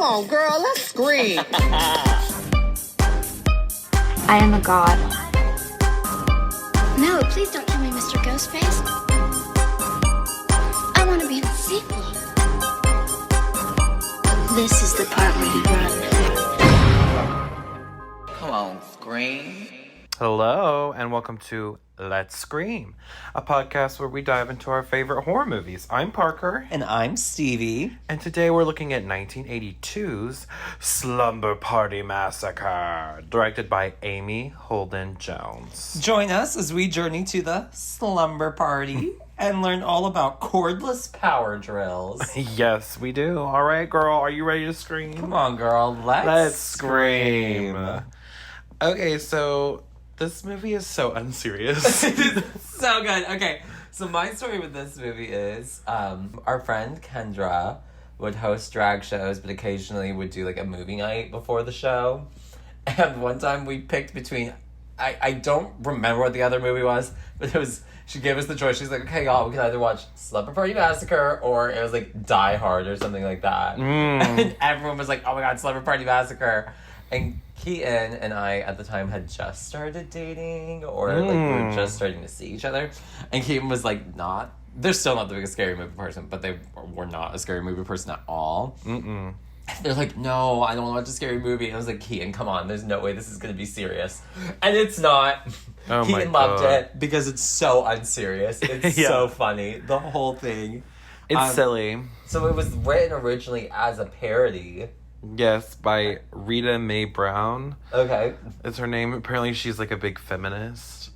Come on, girl, let's scream. I am a god. No, please don't kill me, Mr. Ghostface. I want to be in the sequel. This is the part where you run. Come on, scream. Hello, and welcome to Let's Scream, a podcast where we dive into our favorite horror movies. I'm Parker. And I'm Stevie. And today we're looking at 1982's Slumber Party Massacre, directed by Amy Holden Jones. Join us as we journey to the slumber party and learn all about cordless power drills. Yes, we do. All right, girl, are you ready to scream? Come on, girl. Let's scream. Okay, so this movie is so unserious. It is so good. Okay, so my story with this movie is our friend Kendra would host drag shows, but occasionally would do like a movie night before the show. And one time we picked between, I don't remember what the other movie was, but it was, she gave us the choice. She's like, okay, y'all, we can either watch Slumber Party Massacre or it was like Die Hard or something like that. And everyone was like, oh my god, Slumber Party Massacre. And Keaton and I, at the time, had just started dating, or like we were just starting to see each other. And Keaton was like, they're still not the biggest scary movie person, but they were not a scary movie person at all. Mm-mm. They're like, no, I don't want to watch a scary movie. And I was like, Keaton, come on, there's no way this is going to be serious. And it's not. Oh Keaton loved it because it's so unserious. It's so funny. The whole thing. It's silly. So it was written originally as a parody. Yes, by Rita Mae Brown. Okay. Is her name. Apparently she's like a big feminist.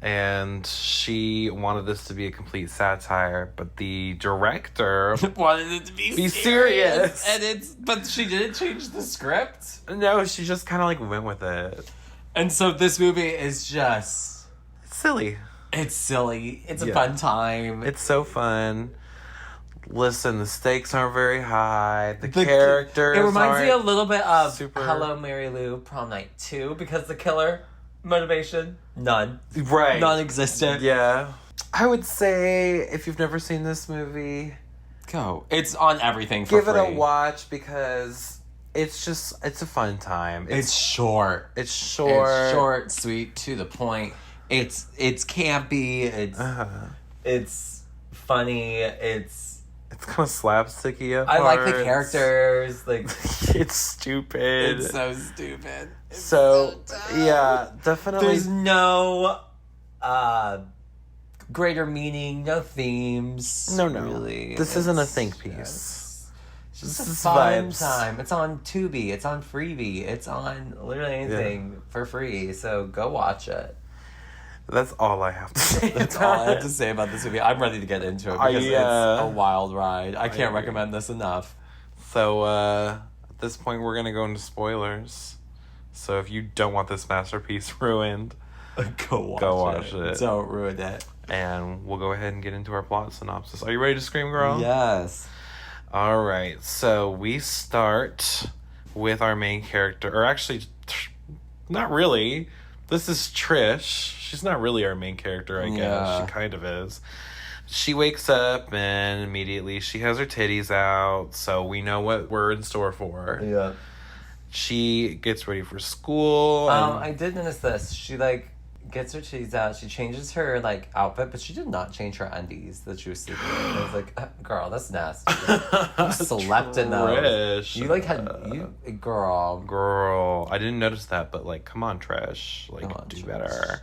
And she wanted this to be a complete satire, but the director wanted it to be serious. But she didn't change the script. No, she just kind of like went with it. And so this movie is just silly. It's silly. It's a fun time. It's so fun. Listen, the stakes aren't very high. The characters. It reminds me a little bit of super... Hello, Mary Lou, Prom Night 2, because the killer motivation, none. Right. Non-existent. Yeah. I would say, if you've never seen this movie, go. It's on everything for free. Give it a watch because it's a fun time. It's short. It's short, sweet, to the point. It's campy. It's funny. It's kind of slapsticky at I like parts. the characters. Like it's stupid. It's so stupid. So yeah, definitely. There's no greater meaning, no themes. No. Really. This isn't a think piece. It's just a fun time. It's on Tubi. It's on Freevee. It's on literally anything for free. So go watch it. That's all I have to say. That's all I have to say about this movie. I'm ready to get into it because it's a wild ride. I can't recommend this enough. So, at this point, we're going to go into spoilers. So, if you don't want this masterpiece ruined, go watch it. Don't ruin it. And we'll go ahead and get into our plot synopsis. Are you ready to scream, girl? Yes. All right. So, we start with our main character. Or actually, not really. This is Trish. She's not really our main character, I guess. Yeah. She kind of is. She wakes up and immediately she has her titties out, so we know what we're in store for. Yeah. She gets ready for school. I did notice this. She, gets her titties out. She changes her, outfit, but she did not change her undies that she was sleeping in. I was like, girl, that's nasty. You slept in those. You, girl. Girl. I didn't notice that, but, come on, Trish. Do better.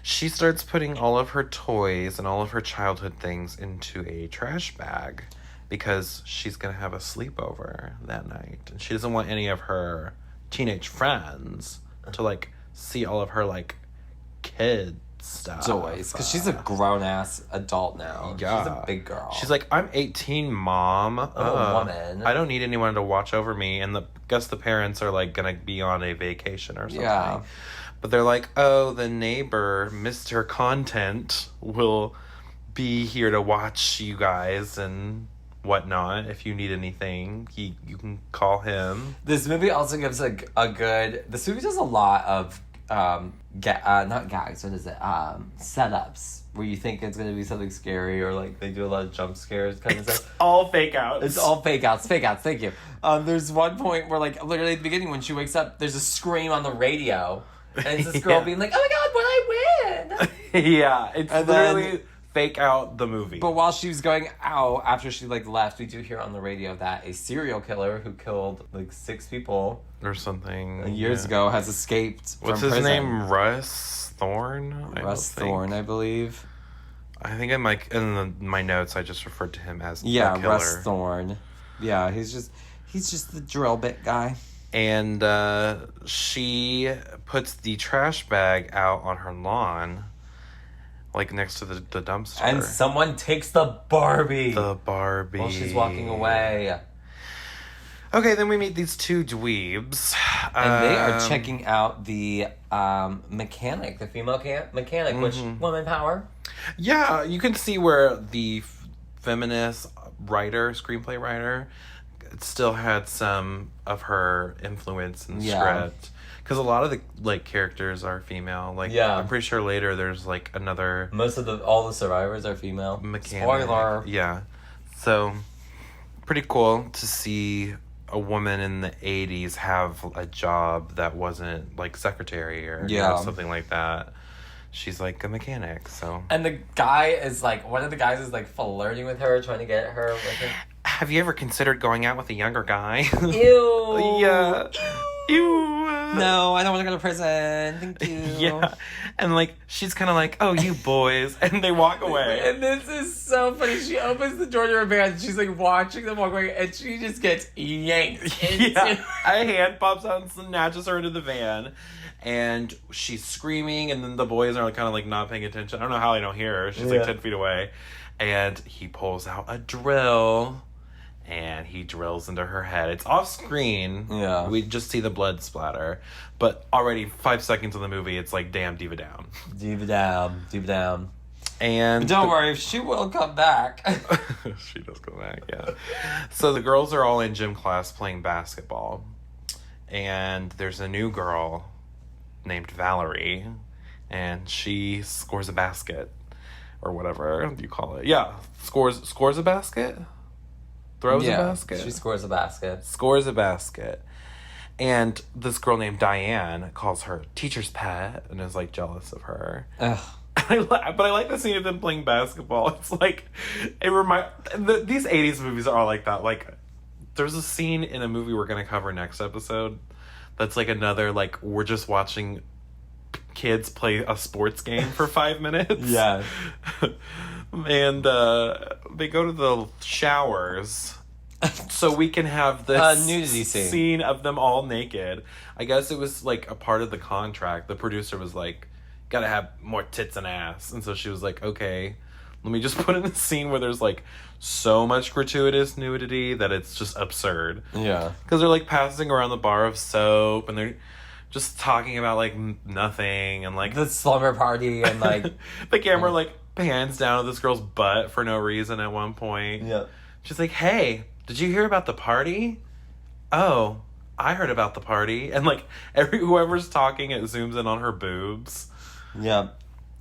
She starts putting all of her toys and all of her childhood things into a trash bag because she's going to have a sleepover that night. And she doesn't want any of her teenage friends to, see all of her, kid stuff. Toys. Because she's a grown-ass adult now. Yeah. She's a big girl. She's like, I'm 18, Mom. I'm a woman. I don't need anyone to watch over me. And guess the parents are, going to be on a vacation or something. Yeah. But they're like, oh, the neighbor, Mr. Content, will be here to watch you guys and whatnot. If you need anything, you can call him. This movie also gives a good... This movie does a lot of... not gags, what is it? Setups where you think it's going to be something scary or they do a lot of jump scares kind of stuff. All fake outs. It's all fake outs, thank you. There's one point where, like, literally at the beginning when she wakes up, there's a scream on the radio. And it's this girl being like, oh my god, will I win? Yeah, it's And literally fake out the movie. But while she was going out, after she, like, left, we do hear on the radio that a serial killer who killed, like, 6 people or something years ago has escaped What's from his prison. name? Russ Thorne? Russ Thorne, I believe. I think in my notes I just referred to him as the killer. Russ Thorne. Yeah, he's just the drill bit guy. And she puts the trash bag out on her lawn, like next to the dumpster. And someone takes the Barbie. While she's walking away. Okay, then we meet these 2 dweebs. And they are checking out the mechanic, the female mechanic, which, woman power. Yeah, you can see where the feminist screenplay writer, still had some of her influence in the script. Because a lot of the, like, characters are female. Like, I'm pretty sure later there's, like, another... Most of all the survivors are female. Mechanic. Spoiler. Yeah. So, pretty cool to see a woman in the 80s have a job that wasn't, like, secretary or something like that. She's, like, a mechanic, so... And the guy is, like... One of the guys is, like, flirting with her, trying to get her with him. Have you ever considered going out with a younger guy? Ew. Yeah. Ew. No, I don't want to go to prison. Thank you. Yeah. And, like, she's kind of like, oh, you boys. And they walk away. And this is so funny. She opens the door to her van. And she's, like, watching them walk away. And she just gets yanked into... Yeah. A hand pops out and snatches her into the van. And she's screaming. And then the boys are, like, kind of, like, not paying attention. I don't know how they don't hear her. She's, like, 10 feet away. And he pulls out a drill. And he drills into her head. It's off screen. Yeah. We just see the blood splatter. But already 5 seconds in the movie, it's like, damn, diva down. Diva down. Diva down. And but don't worry, she will come back. She does come back, yeah. So the girls are all in gym class playing basketball. And there's a new girl named Valerie. And she scores a basket. Or whatever you call it. Yeah. Scores a basket? Throws a basket? She scores a basket. Scores a basket. And this girl named Diane calls her teacher's pet and is, like, jealous of her. Ugh. But I like the scene of them playing basketball. It's like, these 80s movies are all like that. Like, there's a scene in a movie we're going to cover next episode that's like another, like, we're just watching kids play a sports game for 5 minutes. Yeah. And they go to the showers so we can have this nudity scene of them all naked. I guess it was, like, a part of the contract. The producer was like, gotta have more tits and ass. And so she was like, okay, let me just put in a scene where there's, like, so much gratuitous nudity that it's just absurd. Yeah. Because they're, like, passing around the bar of soap and they're just talking about, like, nothing and, like... The slumber party and, like... the camera, like, pans down at this girl's butt for no reason at one point. Yeah. She's like, hey, did you hear about the party? Oh, I heard about the party. And, like, whoever's talking, it zooms in on her boobs. Yeah.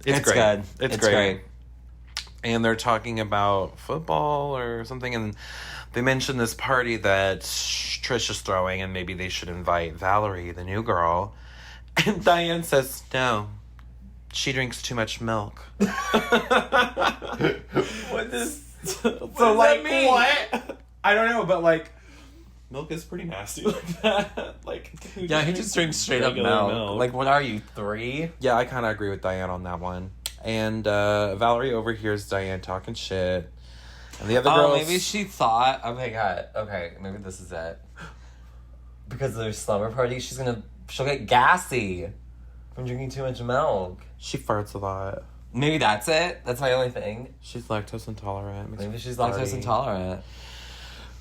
It's great. Good. It's great. And they're talking about football or something, and they mention this party that Trish is throwing, and maybe they should invite Valerie, the new girl. And Diane says, no, she drinks too much milk. What does that mean? What? I don't know, but, like, milk is pretty nasty like that. Like, yeah, he just drinks straight up milk. Like, what are you, 3? Yeah, I kind of agree with Diane on that one. And Valerie overhears Diane talking shit. And the other girls... Oh, maybe she thought... Oh my god. Okay, maybe this is it. Because of their slumber party, she'll get gassy from drinking too much milk. She farts a lot. Maybe that's it? That's my only thing? She's lactose intolerant. Maybe she's lactose intolerant.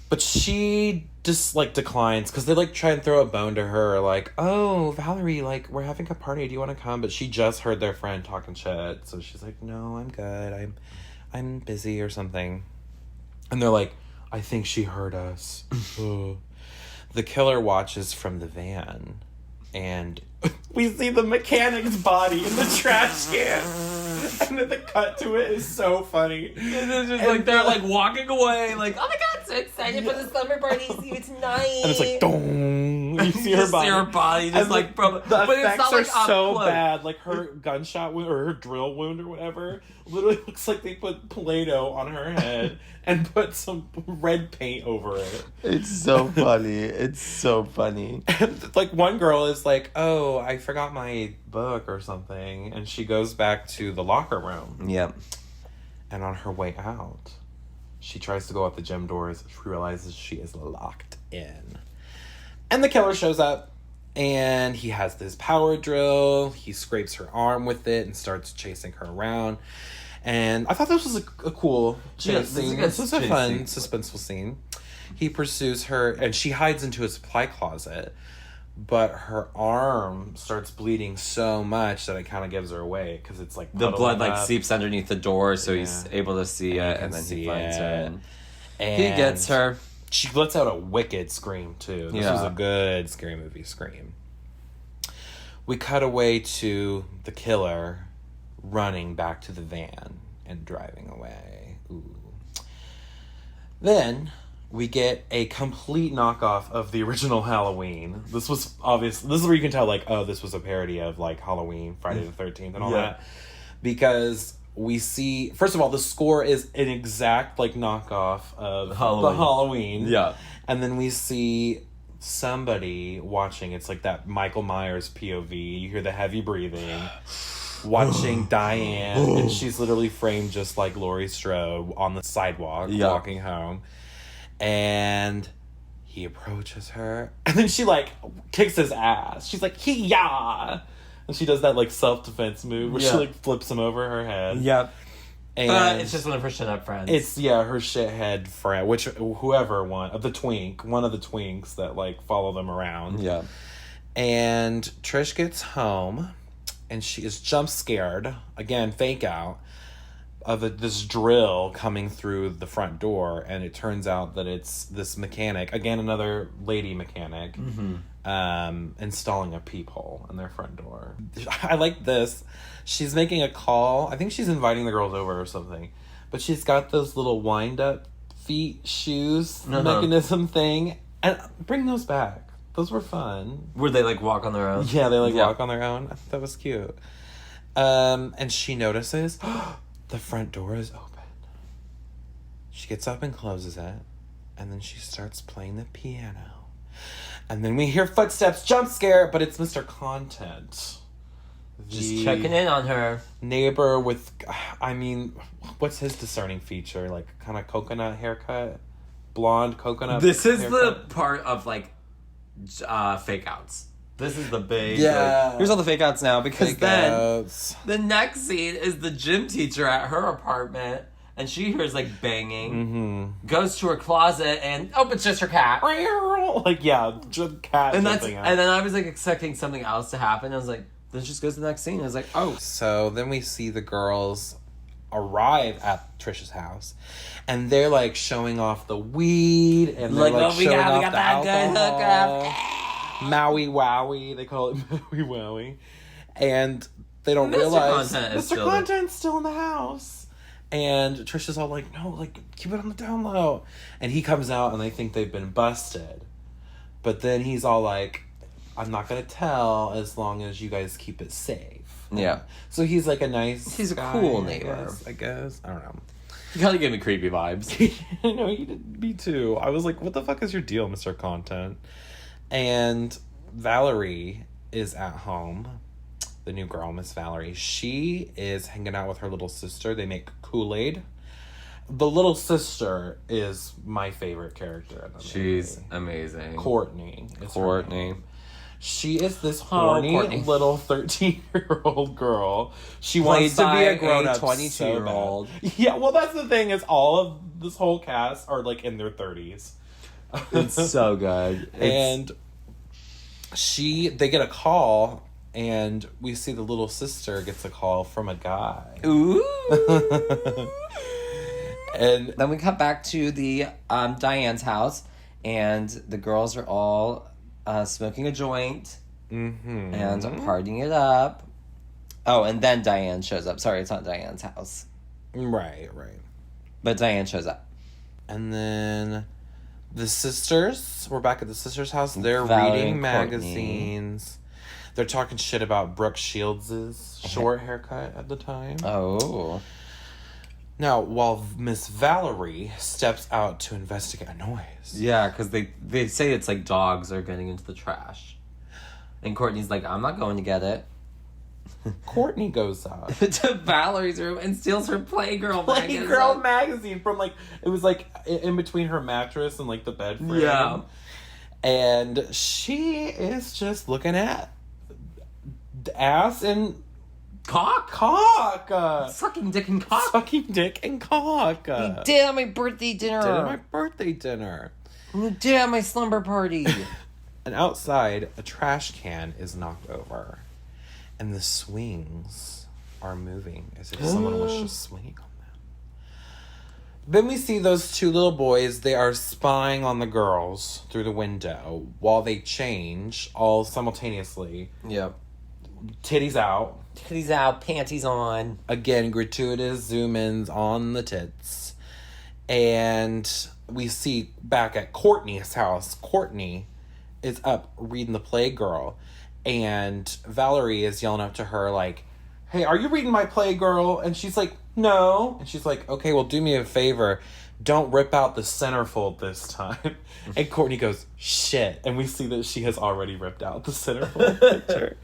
But she just, like, declines, because they, like, try and throw a bone to her, like, oh, Valerie, like, we're having a party, do you want to come? But she just heard their friend talking shit, so she's like, no, I'm good, I'm busy or something. And they're like, I think she heard us. The killer watches from the van, and we see the mechanic's body in the trash can. And then the cut to it is so funny. And it's just like they're like walking away, like, oh my god, so excited for the slumber party, see you tonight. And it's like, dong. You see You her just body. see her body just And like the from. But it's effects not are like up so close. bad. Like her gunshot wound or her drill wound or whatever literally looks like they put Play-Doh on her head and put some red paint over it. It's so funny. It's so funny. And, like, one girl is like, oh, I forgot my book or something. And she goes back to the locker room. Yep. And on her way out, she tries to go out the gym doors. She realizes she is locked in. And the killer shows up. And he has this power drill. He scrapes her arm with it and starts chasing her around. And I thought this was a cool chase scene. This was a fun, suspenseful scene. He pursues her, and she hides into a supply closet. But her arm starts bleeding so much that it kind of gives her away because it's like The blood like up. seeps underneath the door, so he's able to see it, and then he finds her. And he gets her. She lets out a wicked scream too. This was a good scary movie scream. We cut away to the killer running back to the van and driving away. Ooh. Then we get a complete knockoff of the original Halloween. This was obvious. This is where you can tell, like, oh, this was a parody of, like, Halloween, Friday the 13th and all that. Because we see, first of all, the score is an exact, like, knockoff of the Halloween. Yeah. And then we see somebody watching. It's like that Michael Myers POV. You hear the heavy breathing. Watching Diane, and she's literally framed just like Laurie Strode on the sidewalk, walking home. And he approaches her, and then she like kicks his ass. She's like, "Hee-yah!" And she does that like self-defense move where she like flips him over her head. Yep. And it's just one of her shit-up friends. It's her shithead friend, one of the twinks that like follow them around. Yeah. And Trish gets home. And she is jump scared, again, fake out, of this drill coming through the front door. And it turns out that it's this mechanic, again, another lady mechanic, installing a peephole in their front door. I like this. She's making a call. I think she's inviting the girls over or something. But she's got those little wind-up feet shoes mechanism thing. And bring those back. Those were fun. Where they, like, walk on their own? Yeah, they, walk on their own. I thought that was cute. And she notices the front door is open. She gets up and closes it. And then she starts playing the piano. And then we hear footsteps, jump scare, but it's Mr. Content. Just checking in on her. Neighbor with, what's his discerning feature? Like, kind of coconut haircut? Blonde coconut This is haircut? the part of, like, fake outs. This is the big here's all the fake outs now, because the next scene is the gym teacher at her apartment, and she hears like banging, goes to her closet, and it's just her cat. Like just cat. And then I was like expecting something else to happen. I was like, then just goes to the next scene. I was like, oh. So then we see the girls arrive at Trisha's house, and they're like showing off the weed, and they're like we showing got off that the good alcohol. hookup. Maui Wowie, they call it Maui Wowie, and they don't Mr. realize Content Mr. Content's still in the house, and Trisha's all like, no, like keep it on the down low, and he comes out, and they think they've been busted, but then he's all like, I'm not gonna tell as long as you guys keep it safe. Yeah. So he's like he's a cool neighbor. I guess. I don't know. He kind of gave me creepy vibes. I know, he did me too. I was like, what the fuck is your deal, Mr. Content? And Valerie is at home. The new girl, Miss Valerie. She is hanging out with her little sister. They make Kool-Aid. The little sister is my favorite character in the movie. She's amazing. Courtney. Courtney. She is this horny little 13-year-old girl. She wants Played to be by a grown-up 22-year-old. So yeah, well, that's the thing, is all of this whole cast are like in their 30s. It's so good. And they get a call, and we see the little sister gets a call from a guy. Ooh. And then we cut back to the Diane's house, and the girls are all smoking a joint and partying it up. Oh, and then Diane shows up. Sorry, it's not Diane's house. Right. But Diane shows up. And then the sisters, we're back at the sisters' house. They're Valerie reading and magazines. They're talking shit about Brooke Shields' short haircut at the time. Oh. Now, while Miss Valerie steps out to investigate a noise. Yeah, because they say it's like dogs are getting into the trash. And Courtney's like, I'm not going to get it. Courtney goes up to Valerie's room and steals her Playgirl magazine. Playgirl magazine from like, it was like in between her mattress and like the bed frame. Yeah. And she is just looking at ass and Cock? Sucking dick and cock. Sucking dick and cock. You did on my birthday dinner. Did at my birthday dinner. You did at my slumber party. And outside, a trash can is knocked over. And the swings are moving as if someone was just swinging on them. Then we see those two little boys. They are spying on the girls through the window while they change all simultaneously. Yep. Titties out. Titties out, panties on. Again, gratuitous zoom-ins on the tits. And we see back at Courtney's house. Courtney is up reading the Playgirl. And Valerie is yelling up to her like, hey, are you reading my Playgirl? And she's like, no. And she's like, okay, well, do me a favor. Don't rip out the centerfold this time. And Courtney goes, shit. And we see that she has already ripped out the centerfold picture.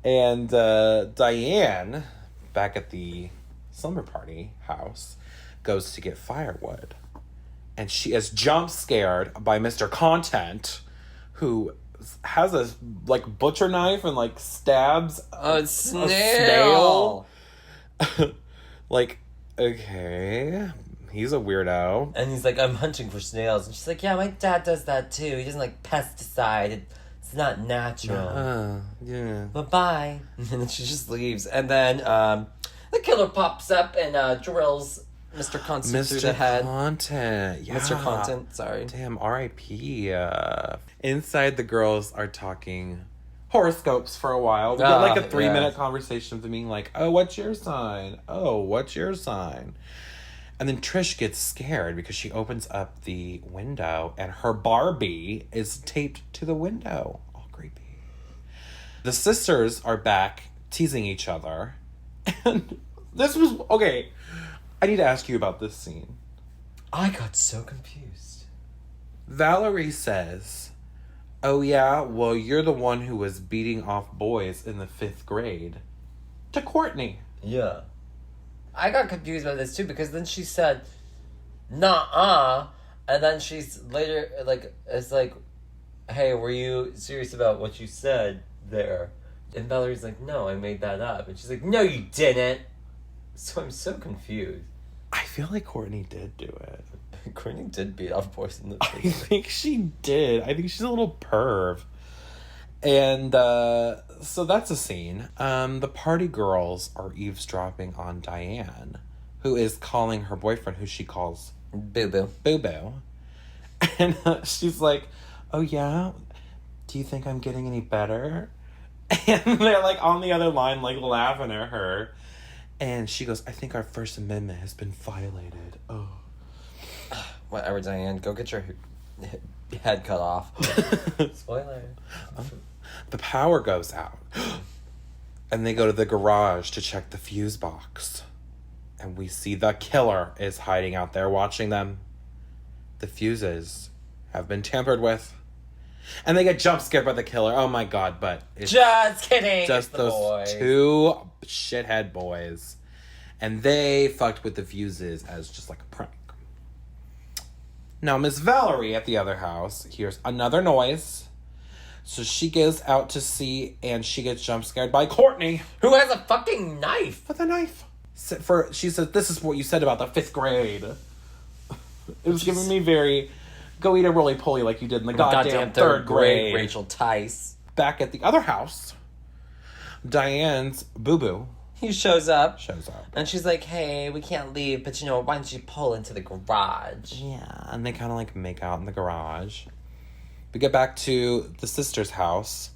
And Diane, back at the slumber party house, goes to get firewood. And she is jump scared by Mr. Content, who has a like butcher knife and like stabs a snail. Like, okay, he's a weirdo. And he's like, I'm hunting for snails. And she's like, yeah, my dad does that too. He doesn't like pesticide. It's not natural. Yeah. Bye-bye. And then she just leaves. And then the killer pops up and drills Mr. Content through the head. Content. Yeah. Mr. Content, sorry. Damn, R.I.P. Inside, the girls are talking horoscopes for a while. We got like a 3-minute conversation of them being like, oh, what's your sign? Oh, what's your sign? And then Trish gets scared because she opens up the window and her Barbie is taped to the window. All creepy. The sisters are back teasing each other. And this was... Okay, I need to ask you about this scene. I got so confused. Valerie says, oh yeah, well, you're the one who was beating off boys in the 5th grade. To Courtney. Yeah. I got confused by this too because then she said, nah, and then she's later, like, it's like, hey, were you serious about what you said there? And Valerie's like, no, I made that up. And she's like, no, you didn't. So I'm so confused. I feel like Courtney did do it. Courtney did beat off boys in the I think she did. I think she's a little perv. And so that's a scene. The party girls are eavesdropping on Diane, who is calling her boyfriend, who she calls Boo Boo. Boo Boo. And she's like, oh yeah? Do you think I'm getting any better? And they're like on the other line, like laughing at her. And she goes, I think our First Amendment has been violated. Oh. Whatever, Diane. Go get your head cut off. Spoiler. The power goes out. And they go to the garage to check the fuse box. And we see the killer is hiding out there watching them. The fuses have been tampered with. And they get jump scared by the killer. Oh my god, but it's just kidding. Just those boys. 2 shithead boys. And they fucked with the fuses as just like a prank. Now, Miss Valerie at the other house hears another noise. So she goes out to see, and she gets jump scared by Courtney. Who has a fucking knife? With a knife. She said, this is what you said about the 5th grade. It was giving me very... Go eat a roly-poly like you did in the goddamn 3rd grade. Rachel Tice. Back at the other house, Diane's boo-boo He shows up. And she's like, hey, we can't leave, but why don't you pull into the garage? Yeah, and they kind of like make out in the garage. We get back to the sister's house,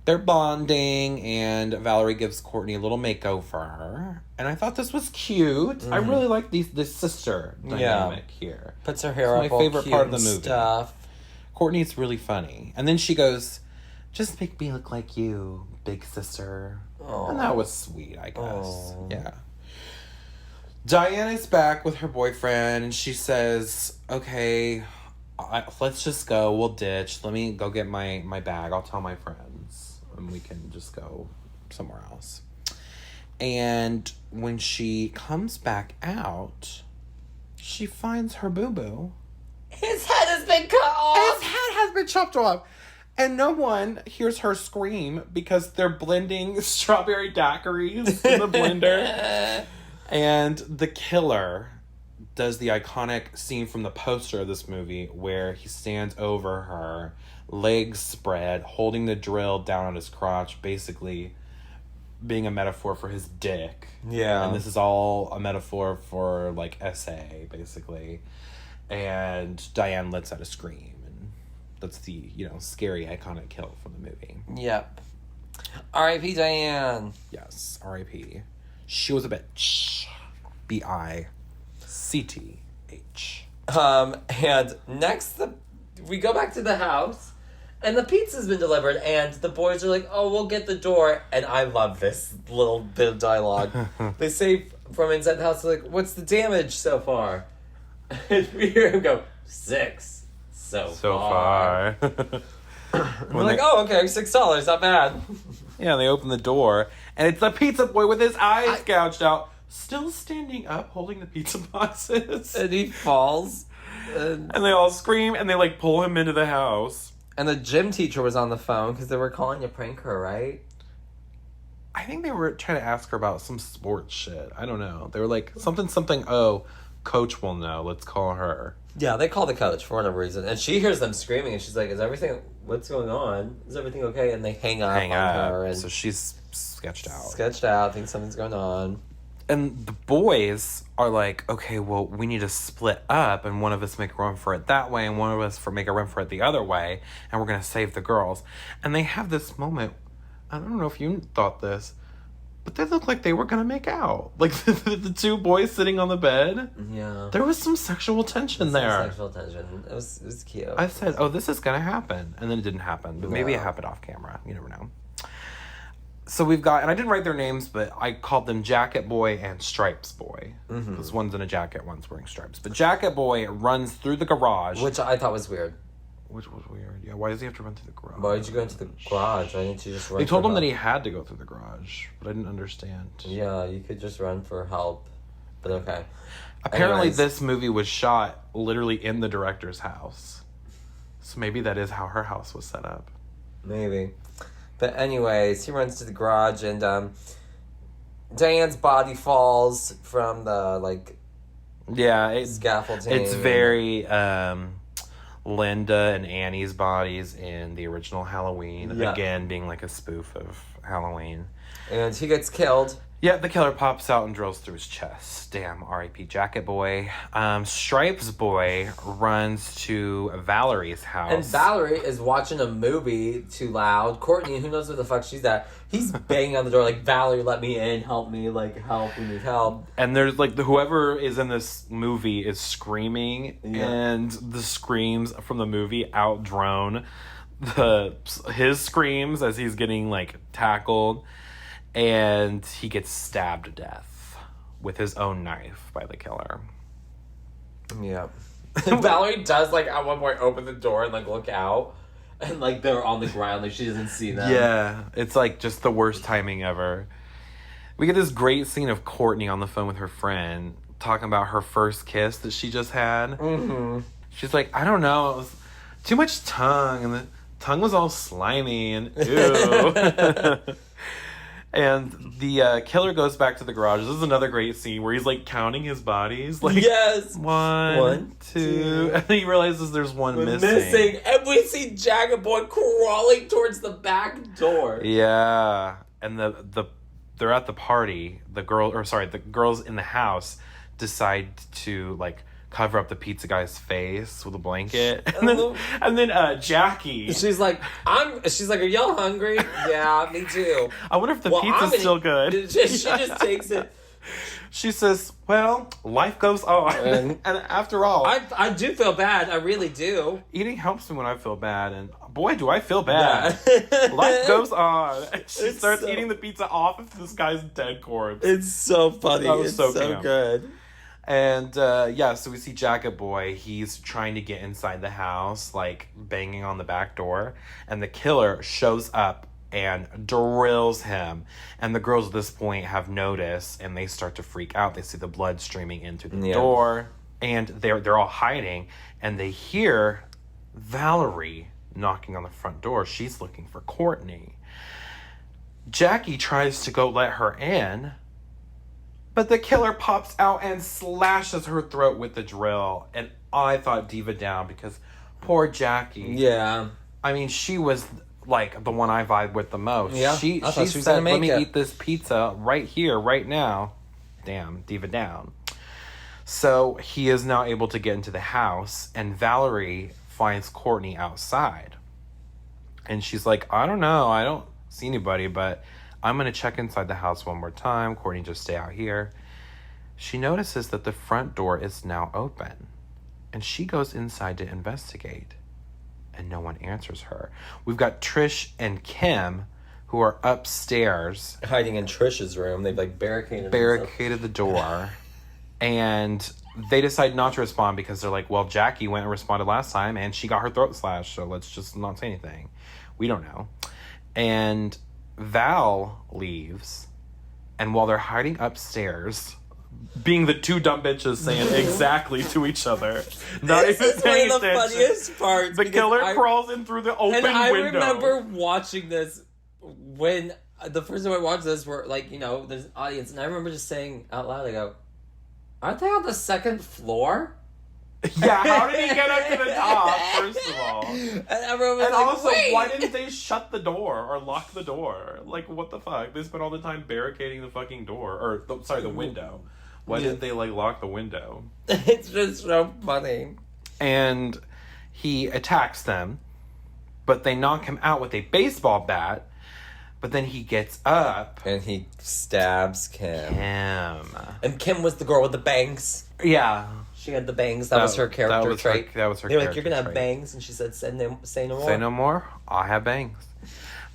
they're bonding, and Valerie gives Courtney a little makeover. And I thought this was cute. I really like this sister dynamic here. Puts her hair up. It's my favorite part of the movie. Stuff. Courtney's really funny. And then she goes, just make me look like you, big sister. Aww. And that was sweet, I guess. Aww. Yeah. Diane is back with her boyfriend, and she says, okay, let's just go. We'll ditch. Let me go get my bag. I'll tell my friends, and we can just go somewhere else. And when she comes back out, she finds her boo-boo. His head has been cut off! His head has been chopped off. And no one hears her scream because they're blending strawberry daiquiris in the blender. And the killer does the iconic scene from the poster of this movie where he stands over her, legs spread, holding the drill down on his crotch, basically being a metaphor for his dick. Yeah. And this is all a metaphor for, like, SA, basically. And Diane lets out a scream. And that's the, scary, iconic kill from the movie. Yep. R.I.P. Diane. Yes, R.I.P. She was a bitch. B-I-C-T-H. And next, we go back to the house, and the pizza's been delivered, and the boys are like, oh, we'll get the door. And I love this little bit of dialogue. They say from inside the house, they're like, what's the damage so far? And we hear him go, 6 so far. We're like, oh, okay, $6, not bad. Yeah, they open the door, and it's the pizza boy with his eyes gouged out, still standing up, holding the pizza boxes. And he falls. And they all scream, and they, pull him into the house. And the gym teacher was on the phone, because they were calling you pranker, right? I think they were trying to ask her about some sports shit. I don't know. They were like, something, oh, coach will know. Let's call her. Yeah, they call the coach for whatever reason. And she hears them screaming, and she's like, what's going on? Is everything okay? And they hang up on her. And so she's sketched out. Think something's going on. And the boys are like, okay, well, we need to split up, and one of us make a run for it that way, and one of us make a run for it the other way, and we're going to save the girls. And they have this moment, I don't know if you thought this, but they looked like they were going to make out. Like, the two boys sitting on the bed. Yeah. There was some sexual tension there. Sexual tension. It was cute. I said, oh, this is going to happen. And then it didn't happen. But maybe it happened off camera. You never know. So we've got, and I didn't write their names, but I called them Jacket Boy and Stripes Boy. Because one's in a jacket, one's wearing stripes. But Jacket Boy runs through the garage. Which I thought was weird. Which was weird. Yeah, why does he have to run through the garage? Why did you go into the garage? Why didn't you just run They told him that he had to go through the garage, but I didn't understand. Yeah, you could just run for help. But okay. Apparently this movie was shot literally in the director's house. So maybe that is how her house was set up. Maybe. But anyways, he runs to the garage, and Diane's body falls from the, scaffolding. It's very Linda and Annie's bodies in the original Halloween. Yeah. Again, being like a spoof of Halloween. And he gets killed. Yeah, the killer pops out and drills through his chest. Damn, R.I.P. Jacket Boy. Stripes Boy runs to Valerie's house. And Valerie is watching a movie too loud. Courtney, who knows where the fuck she's at, he's banging on the door like, Valerie, let me in, help me, help, we need help. And there's, whoever is in this movie is screaming, and the screams from the movie outdrone his screams as he's getting, tackled. And he gets stabbed to death with his own knife by the killer. Yeah. Valerie does, at one point open the door and, look out. And, they're on the ground. She doesn't see them. Yeah. It's, just the worst timing ever. We get this great scene of Courtney on the phone with her friend talking about her first kiss that she just had. Mm-hmm. She's like, I don't know. It was too much tongue. And the tongue was all slimy and ew. And the killer goes back to the garage. This is another great scene where he's, counting his bodies. Yes! One, two. And then he realizes there's one missing. And we see Jagged Boy crawling towards the back door. Yeah. And they're at the party. The girls in the house decide to, cover up the pizza guy's face with a blanket. And then Jackie. She's like, are y'all hungry? Yeah, me too. I wonder if the pizza's still good. She just takes it. She says, well, life goes on. And after all... I do feel bad. I really do. Eating helps me when I feel bad. And boy, do I feel bad. Life goes on. And she starts eating the pizza off of this guy's dead corpse. It's so funny. That was it's so good. And, so we see Jacket Boy. He's trying to get inside the house, like, banging on the back door. And the killer shows up and drills him. And the girls at this point have noticed, and they start to freak out. They see the blood streaming in through the door. And they're all hiding. And they hear Valerie knocking on the front door. She's looking for Courtney. Jackie tries to go let her in, but the killer pops out and slashes her throat with the drill. And I thought diva down, because poor Jackie. Yeah. I mean, she was like the one I vibe with the most. Yeah. She said, let me eat this pizza right here, right now. Damn, diva down. So he is now able to get into the house, and Valerie finds Courtney outside. And she's like, I don't know, I don't see anybody, but I'm going to check inside the house one more time. Courtney, just stay out here. She notices that the front door is now open, and she goes inside to investigate, and no one answers her. We've got Trish and Kim, who are upstairs. Hiding in Trish's room. They've, like, barricaded the door. And they decide not to respond because they're like, well, Jackie went and responded last time, and she got her throat slashed, so let's just not say anything. We don't know. And Val leaves, and while they're hiding upstairs, being the two dumb bitches saying exactly to each other, not even paying attention. This is one of the funniest parts. The killer crawls in through the open window. And I remember watching this when the first time I watched this, where, like, you know, there's an audience, and I remember just saying out loud, I go, aren't they on the second floor? Yeah, how did he get up to the top, first of all? And everyone was and like, also, wait! Why didn't they shut the door or lock the door? Like, what the fuck? They spent all the time barricading the fucking door. Or, the window. Why didn't they, like, lock the window? It's just so funny. And he attacks them, but they knock him out with a baseball bat. But then he gets up. And he stabs Kim. And Kim was the girl with the bangs. Yeah. She had the bangs. That was her character trait. That was her They were like, you're going to have bangs. And she said, say no more. Say no more. I have bangs.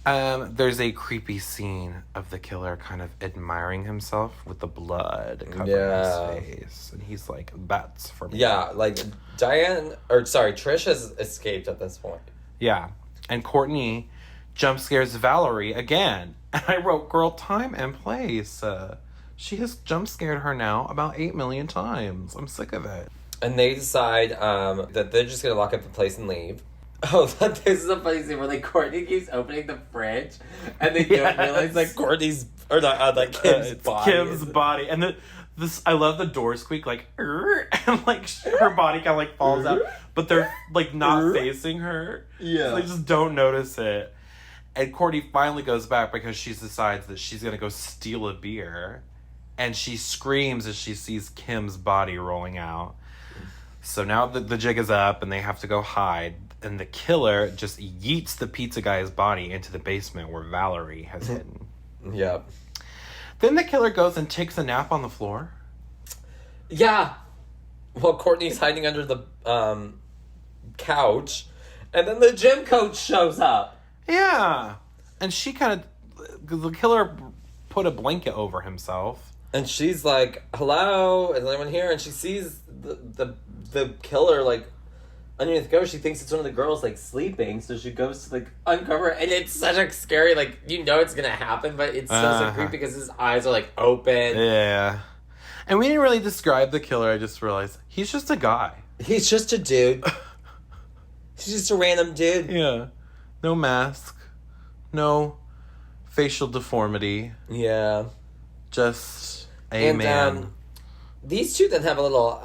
There's a creepy scene of the killer kind of admiring himself with the blood covering his face. And he's like, that's for me. Yeah, like Trish has escaped at this point. Yeah. And Courtney jump scares Valerie again. And I wrote, girl, time and place. She has jump scared her now about 8 million times. I'm sick of it. And they decide that they're just going to lock up the place and leave. Oh, this is a funny scene where, like, Courtney keeps opening the fridge, and they don't realize, like, Courtney's, or not, like, Kim's body. Kim's body. And I love the door squeak, like, and, like, her body kind of, like, falls out. But they're, like, not facing her. Yeah. So they just don't notice it. And Courtney finally goes back because she decides that she's going to go steal a beer. And she screams as she sees Kim's body rolling out. So now the jig is up and they have to go hide. And the killer just yeets the pizza guy's body into the basement where Valerie has hidden. Yep. Then the killer goes and takes a nap on the floor. Yeah. Well, Courtney's hiding under the couch. And then the gym coach shows up. Yeah. And she the killer put a blanket over himself. And she's like, hello, is anyone here? And she sees the killer, like, underneath the cover. She thinks it's one of the girls, like, sleeping. So she goes to, like, uncover it. And it's such a scary, like, you know it's going to happen. But it's still so creepy because his eyes are, like, open. Yeah. And we didn't really describe the killer. I just realized he's just a guy. He's just a dude. He's just a random dude. Yeah. No mask. No facial deformity. Yeah. Just a man. These two then have a little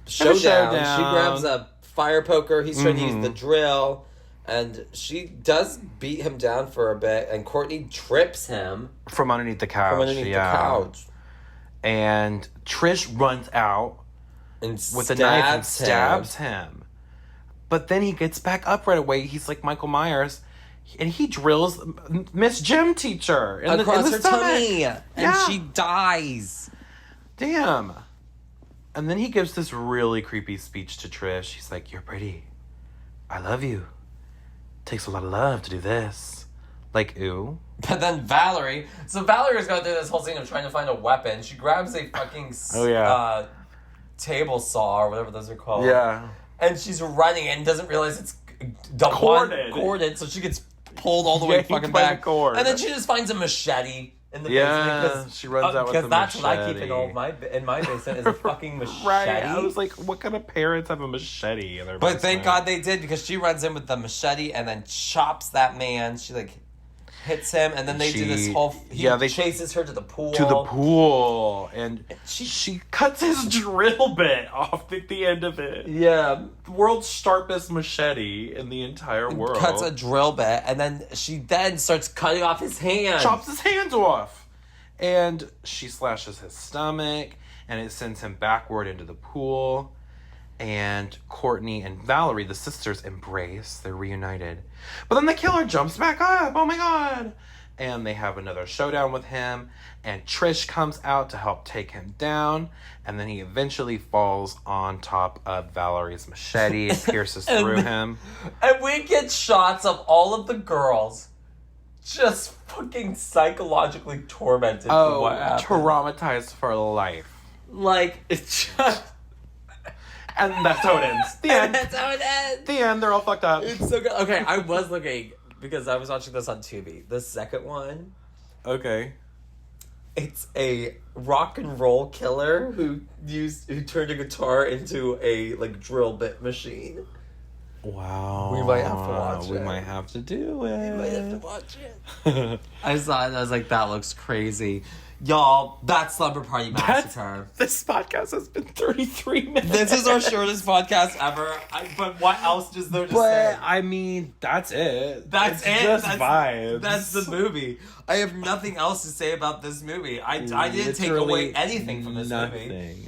showdown. She grabs a fire poker. He's trying to use the drill. And she does beat him down for a bit. And Courtney trips him. From underneath the couch. The couch. And Trish runs out and with a knife and stabs him. But then he gets back up right away. He's like Michael Myers. And he drills Miss Gym Teacher across her stomach. tummy. And she dies. Damn. And then he gives this really creepy speech to Trish. He's like, "You're pretty. I love you. Takes a lot of love to do this." Like, ooh. But then Valerie is going through this whole scene of trying to find a weapon. She grabs a fucking table saw or whatever those are called. Yeah. And she's running and doesn't realize it's corded, so she gets pulled all the way fucking by back. the cord. And then she just finds a machete in the basement. She runs out with a machete. Because that's what I keep in my basement is a fucking machete. Right. I was like, what kind of parents have a machete in their basement? But thank God they did, because she runs in with the machete and then chops that man. She like hits him, and then they do this whole... They chases her to the pool. And she cuts his drill bit off at the end of it. Yeah. The world's sharpest machete in the entire world. Cuts a drill bit, and then she starts cutting off his hand. Chops his hands off. And she slashes his stomach, and it sends him backward into the pool. And Courtney and Valerie, the sisters, embrace. They're reunited. But then the killer jumps back up. Oh my God. And they have another showdown with him. And Trish comes out to help take him down. And then he eventually falls on top of Valerie's machete. It pierces through him. And we get shots of all of the girls just fucking psychologically tormented for what happened. Traumatized for life. Like, it's just... And that's how it ends. The end. That's how it ends. The end. They're all fucked up. It's so good. Okay, I was looking, because I was watching this on Tubi. The second one. Okay. It's a rock and roll killer who turned a guitar into a drill bit machine. Wow. We might have to watch it. We might have to do it. We might have to watch it. I saw it and I was like, that looks crazy. Y'all, that's Slumber Party Massacre. This podcast has been 33 minutes. This is our shortest podcast ever. But what else is there to say? I mean, that's it. That's it. Just vibes. That's the movie. I have nothing else to say about this movie. I didn't take away anything from this movie.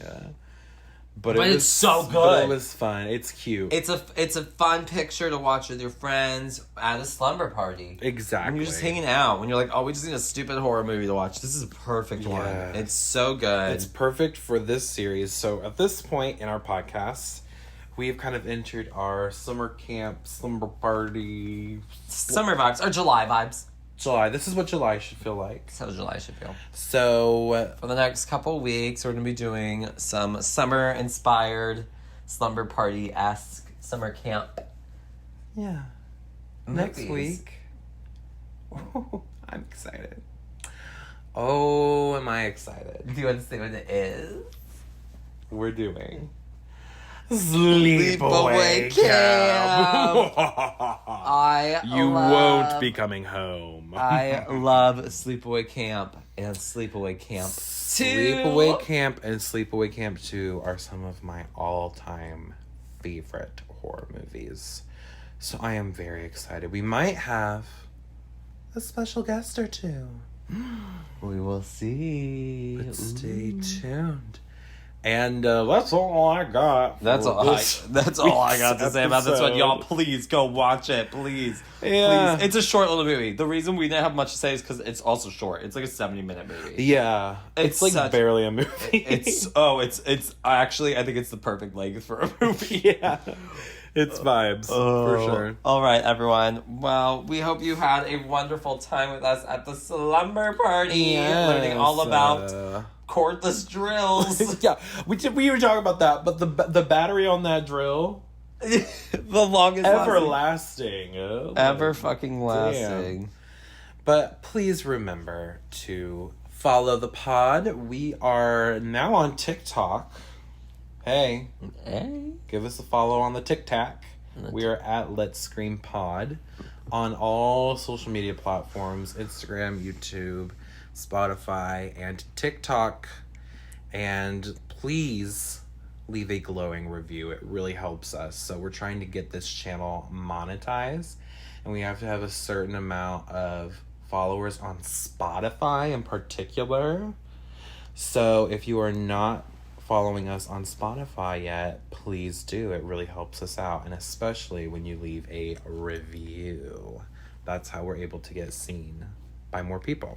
But it's so good. But it was fun. It's cute. It's a fun picture to watch with your friends at a slumber party. Exactly. When you're just hanging out. When you're like, oh, we just need a stupid horror movie to watch. This is a perfect one. It's so good. It's perfect for this series. So at this point in our podcast, we've kind of entered our summer camp, slumber party. Summer vibes. Or July vibes. July. This is what July should feel like. That's how July should feel. So for the next couple weeks, we're going to be doing some summer-inspired, slumber party-esque summer camp. Yeah. Movies. Next week. Oh, I'm excited. Oh, am I excited? Do you want to say what it is? We're doing Sleepaway Camp. You won't be coming home. I love Sleepaway Camp and Sleepaway Camp 2. Sleepaway Camp and Sleepaway Camp 2 are some of my all-time favorite horror movies. So I am very excited. We might have a special guest or two. We will see. But stay tuned. And that's all I got. That's all I got to say about this one. Y'all, please go watch it. Please. Yeah. Please. It's a short little movie. The reason we didn't have much to say is because it's also short. It's like a 70-minute movie. Yeah. It's like barely a movie. It's actually, I think it's the perfect length for a movie. Yeah. It's vibes, for sure. All right, everyone. Well, we hope you had a wonderful time with us at the Slumber Party. Yes, learning all about cordless drills. Yeah, we were talking about that, but the battery on that drill, the longest everlasting, ever fucking lasting. Damn. But please remember to follow the pod. We are now on TikTok. Hey, give us a follow on the TikTok. We are at Let's Scream Pod on all social media platforms: Instagram, YouTube, Spotify, and TikTok. And please leave a glowing review. It really helps us. So we're trying to get this channel monetized, and we have to have a certain amount of followers on Spotify in particular. So if you are not following us on Spotify yet, please do. It really helps us out, and especially when you leave a review. That's how we're able to get seen by more people.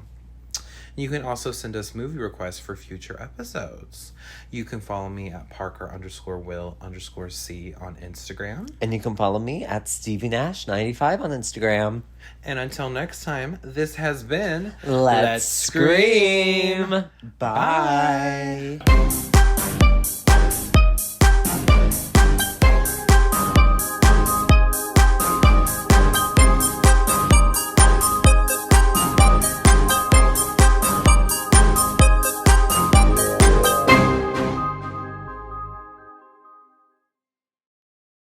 You can also send us movie requests for future episodes. You can follow me at Parker_Will_C on Instagram. And you can follow me at Stevie Nash 95 on Instagram. And until next time, this has been Let's Scream. Bye.